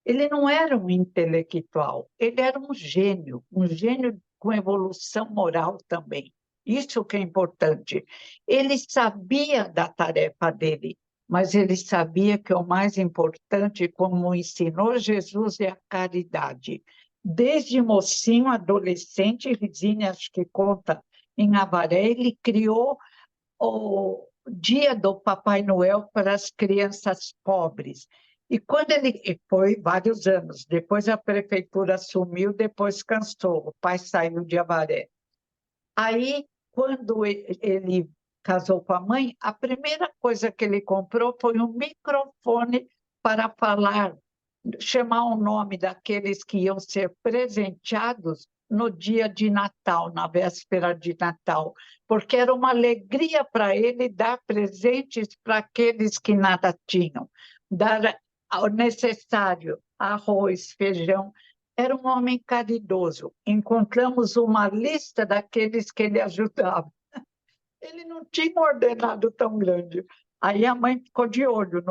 ele não era um intelectual, ele era um gênio com evolução moral também. Isso que é importante. Ele sabia da tarefa dele, mas ele sabia que o mais importante, como ensinou Jesus, é a caridade. Desde mocinho, adolescente, Risine acho que conta em Avaré, ele criou o Dia do Papai Noel para as crianças pobres. E quando ele foi vários anos, depois a prefeitura assumiu, depois cansou, o pai saiu de Avaré. Aí, quando ele casou com a mãe, a primeira coisa que ele comprou foi um microfone para falar, chamar o nome daqueles que iam ser presenteados no dia de Natal, na véspera de Natal, porque era uma alegria para ele dar presentes para aqueles que nada tinham, dar o necessário, arroz, feijão. Era um homem caridoso. Encontramos uma lista daqueles que ele ajudava. Ele não tinha um ordenado tão grande. Aí a mãe ficou de olho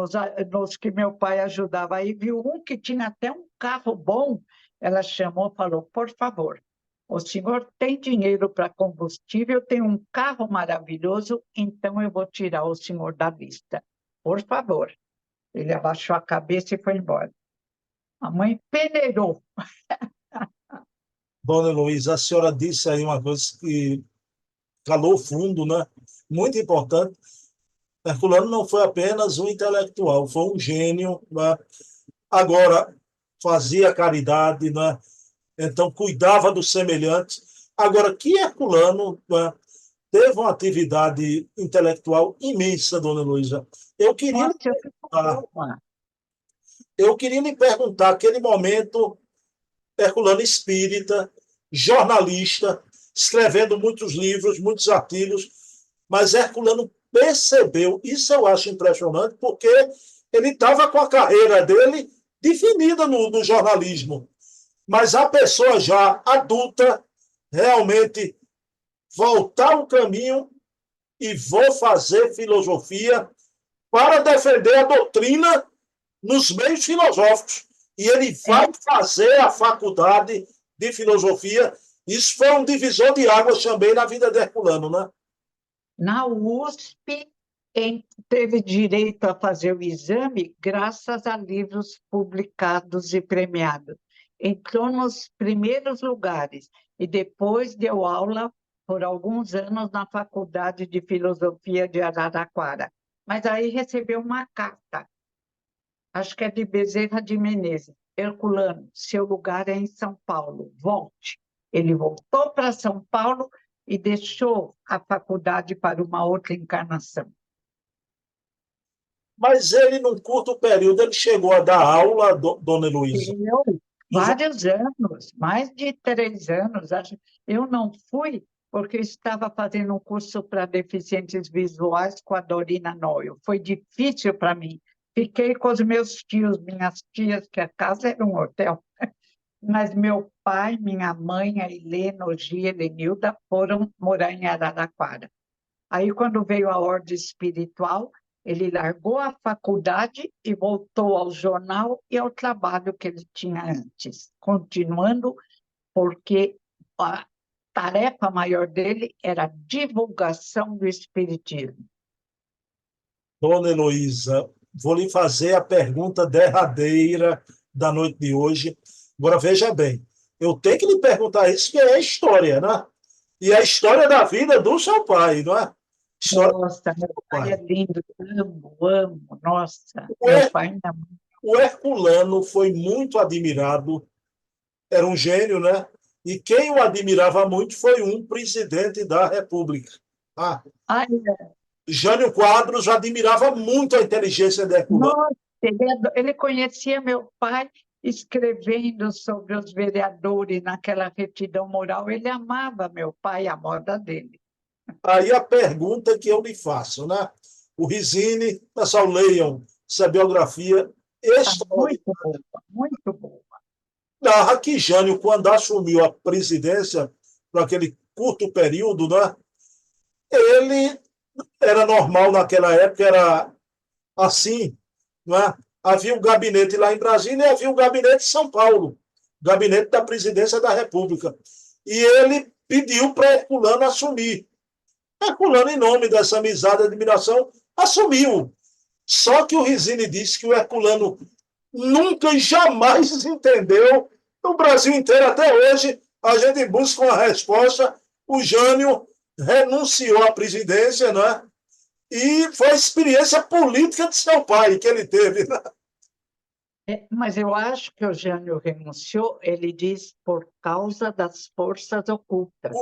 nos que meu pai ajudava. Aí viu um que tinha até um carro bom. Ela chamou e falou: por favor, o senhor tem dinheiro para combustível, tem um carro maravilhoso, então eu vou tirar o senhor da lista. Por favor. Ele abaixou a cabeça e foi embora. A mãe peneirou. Dona Heloísa, a senhora disse aí uma coisa que calou fundo, né? Muito importante. Herculano não foi apenas um intelectual, foi um gênio, né? Agora, fazia caridade, né? Então cuidava dos semelhantes. Agora, que Herculano, né, teve uma atividade intelectual imensa, dona Heloísa. Eu queria, Nossa, eu fico boba. eu queria lhe perguntar, aquele momento, Herculano espírita, jornalista, escrevendo muitos livros, muitos artigos, mas Herculano percebeu, isso eu acho impressionante, porque ele estava com a carreira dele definida no jornalismo, mas a pessoa já adulta realmente voltar o caminho e vou fazer filosofia para defender a doutrina nos meios filosóficos. e ele vai fazer a faculdade de filosofia. Isso foi um divisor de águas também na vida de Herculano, né? Na USP, teve direito a fazer o exame graças a livros publicados e premiados. Entrou nos primeiros lugares e depois deu aula por alguns anos na Faculdade de Filosofia de Araraquara. Mas aí recebeu uma carta, acho que é de Bezerra de Menezes. Herculano, seu lugar é em São Paulo, volte. Ele voltou para São Paulo e deixou a faculdade para uma outra encarnação. Mas ele, num curto período, ele chegou a dar aula, dona Heloísa. Vários anos, mais de 3 anos. Eu não fui porque eu estava fazendo um curso para deficientes visuais com a Dorina Noel. Foi difícil para mim. Fiquei com os meus tios, minhas tias, que a casa era um hotel. Mas meu pai, minha mãe, a Helena, o Gia, a Helenilda, foram morar em Araraquara. Aí, quando veio a ordem espiritual, ele largou a faculdade e voltou ao jornal e ao trabalho que ele tinha antes, continuando, porque a tarefa maior dele era a divulgação do espiritismo. Dona Heloísa, vou lhe fazer a pergunta derradeira da noite de hoje. Agora, veja bem, eu tenho que lhe perguntar isso, que é a história, né? E a história da vida do seu pai, não é? História Nossa, meu do pai pai. é lindo, amo, amo, nossa, O, meu Her- pai ainda ama. o Herculano foi muito admirado, era um gênio, né? E quem o admirava muito foi um presidente da República. Ah, Ai, Jânio Quadros admirava muito a inteligência de Herculano. nossa, ele conhecia meu pai escrevendo sobre os vereadores naquela retidão moral. Ele amava meu pai, a moda dele. Aí a pergunta que eu lhe faço, né? O Rizzini, pessoal, leiam essa biografia Tá extraordinária. muito boa, muito boa. Narra que Jânio, quando assumiu a presidência, por aquele curto período, né? Ele era normal naquela época, era assim, né? Havia um gabinete lá em Brasília e havia um gabinete em São Paulo, gabinete da presidência da República. E ele pediu para Herculano assumir. Herculano, em nome dessa amizade e admiração, assumiu. Só que o Rizzini disse que o Herculano nunca e jamais entendeu. No Brasil inteiro, até hoje, a gente busca uma resposta. O Jânio renunciou à presidência, né? E foi a experiência política de seu pai que ele teve. Né? Mas eu acho que o Jânio renunciou, ele diz, por causa das forças ocultas,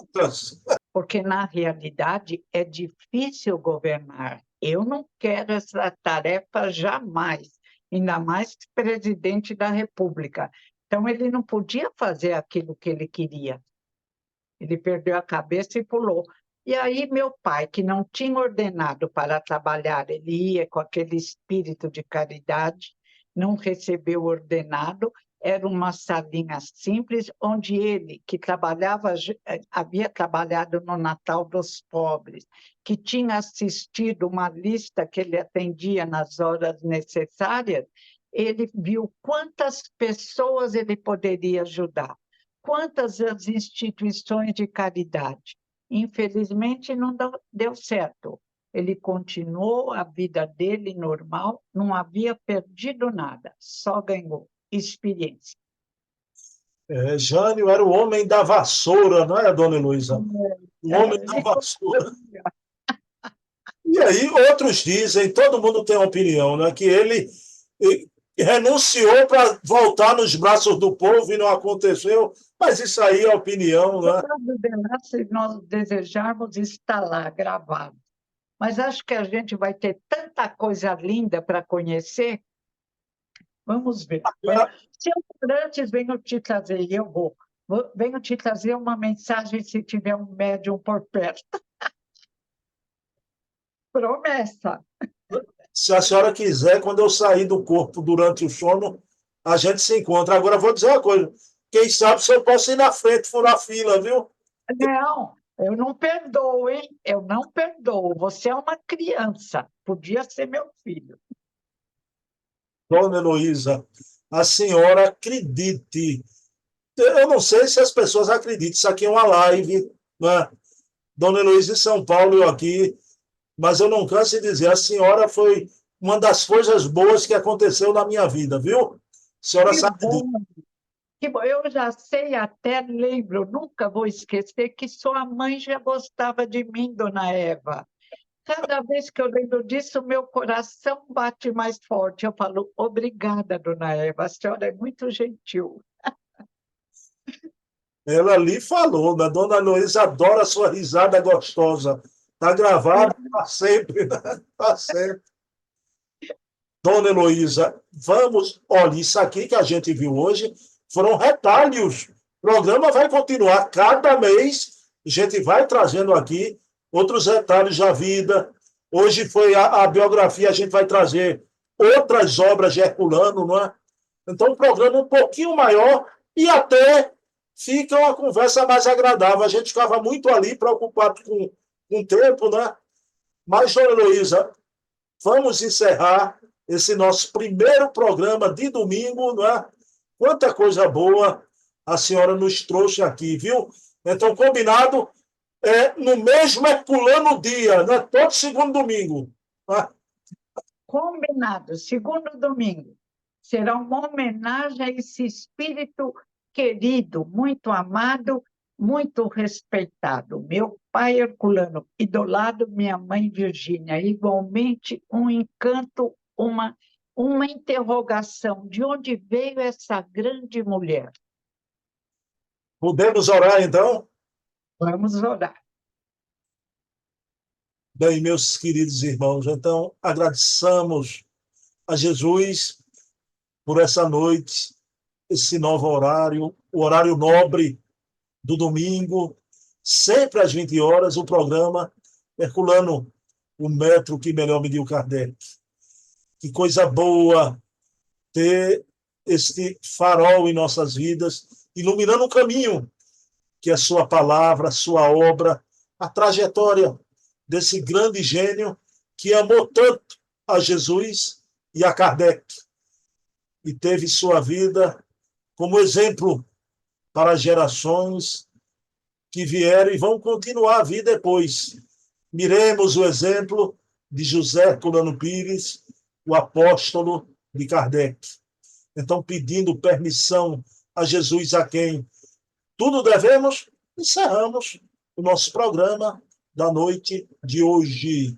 porque, na realidade, é difícil governar. Eu não quero essa tarefa jamais, ainda mais presidente da República. Então, ele não podia fazer aquilo que ele queria. Ele perdeu a cabeça e pulou. E aí, meu pai, que não tinha ordenado para trabalhar, ele ia com aquele espírito de caridade, não recebeu ordenado, era uma salinha simples, onde ele, que havia trabalhado no Natal dos Pobres, que tinha assistido uma lista que ele atendia nas horas necessárias, ele viu quantas pessoas ele poderia ajudar. Quantas as instituições de caridade? Infelizmente, não deu certo. Ele continuou a vida dele normal, não havia perdido nada, só ganhou experiência. Jânio era o homem da vassoura, não é, dona Heloísa? O homem da vassoura. E aí, outros dizem, todo mundo tem uma opinião, né, que ele renunciou para voltar nos braços do povo e não aconteceu, mas isso aí é opinião, né? Se nós desejarmos, está lá gravado. Mas acho que a gente vai ter tanta coisa linda para conhecer. Vamos ver. Se eu antes venho te trazer, e eu vou, venho te trazer uma mensagem se tiver um médium por perto. Promessa. Se a senhora quiser, quando eu sair do corpo durante o sono, a gente se encontra. Agora, vou dizer uma coisa. Quem sabe se eu posso ir na frente, furar fila, viu? Não, eu não perdoo, hein? Eu não perdoo. Você é uma criança. Podia ser meu filho. Dona Heloísa, a senhora acredite. Eu não sei se as pessoas acreditam, isso aqui é uma live, né? Dona Heloísa em São Paulo, eu aqui, mas eu não canso de dizer, a senhora foi uma das coisas boas que aconteceu na minha vida, viu? A senhora Que sabe disso. bom, que bom. Eu já sei, até lembro, nunca vou esquecer que sua mãe já gostava de mim, dona Eva. Cada vez que eu lembro disso, meu coração bate mais forte. Eu falo, obrigada, dona Eva, a senhora é muito gentil. Ela ali falou, né? Dona Heloísa adora a sua risada gostosa. Está gravado para sempre, né? Para sempre. Dona Heloísa, vamos. Olha, isso aqui que a gente viu hoje foram retalhos. O programa vai continuar cada mês. A gente vai trazendo aqui outros retalhos da vida. Hoje foi a biografia, a gente vai trazer outras obras de Herculano, não é? Então, um programa um pouquinho maior e até fica uma conversa mais agradável. A gente ficava muito ali preocupado com o tempo, né? Mas, dona Heloísa, vamos encerrar esse nosso primeiro programa de domingo, não é? Quanta coisa boa a senhora nos trouxe aqui, viu? Então, combinado, no mesmo Herculano dia, né? Todo segundo domingo. Né? Combinado, segundo domingo. Será uma homenagem a esse espírito querido, muito amado, muito respeitado. Meu pai Herculano, idolado, minha mãe Virgínia, igualmente um encanto, uma interrogação. De onde veio essa grande mulher? Podemos orar, então? Vamos orar. Bem, meus queridos irmãos, então agradeçamos a Jesus por essa noite, esse novo horário, o horário nobre do domingo, sempre às 20 horas, o programa Herculano, o metro que melhor mediu Kardec. Que coisa boa ter este farol em nossas vidas, iluminando o caminho que é a sua palavra, a sua obra, a trajetória desse grande gênio que amou tanto a Jesus e a Kardec e teve sua vida como exemplo para gerações que vieram e vão continuar a vir depois. Miremos o exemplo de José Herculano Pires, o apóstolo de Kardec. Então, pedindo permissão a Jesus, a quem tudo devemos, encerramos o nosso programa da noite de hoje.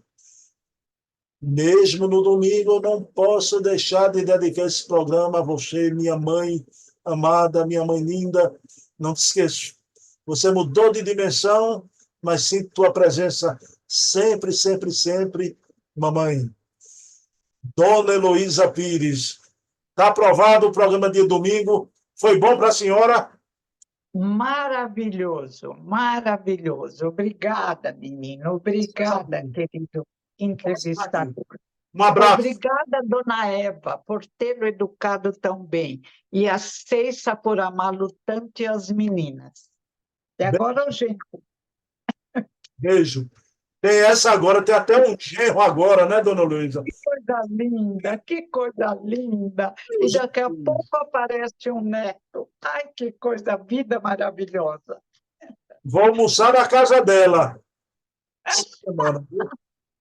Mesmo no domingo, eu não posso deixar de dedicar esse programa a você, minha mãe amada, minha mãe linda. Não te esqueço. Você mudou de dimensão, mas sinto tua presença sempre, sempre, sempre, mamãe. Dona Heloísa Pires. Está aprovado o programa de domingo. Foi bom para a senhora? Maravilhoso, maravilhoso. Obrigada, menino. Obrigada, querido entrevistador. Um abraço. Obrigada, dona Eva, por tê-lo educado tão bem. E a Ceissa por amá-lo tanto e as meninas. E agora o genro. Beijo. Tem essa agora, tem até um genro agora, né, dona Luísa? Que coisa linda, que coisa linda. E daqui a pouco aparece um neto. Ai, que coisa, vida maravilhosa. Vou almoçar na casa dela. Semana, viu?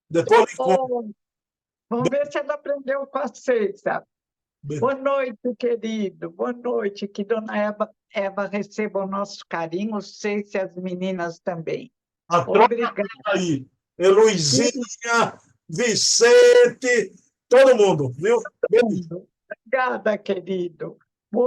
Depois lhe conto. Oh, vamos ver se ela aprendeu com a Ceissa. Boa noite, querido. Boa noite. Que Dona Eva receba o nosso carinho, sei se as meninas também. A troca Obrigada. aí. Heloizinha, Vicente, todo mundo, viu? Beijo. Obrigada, querido.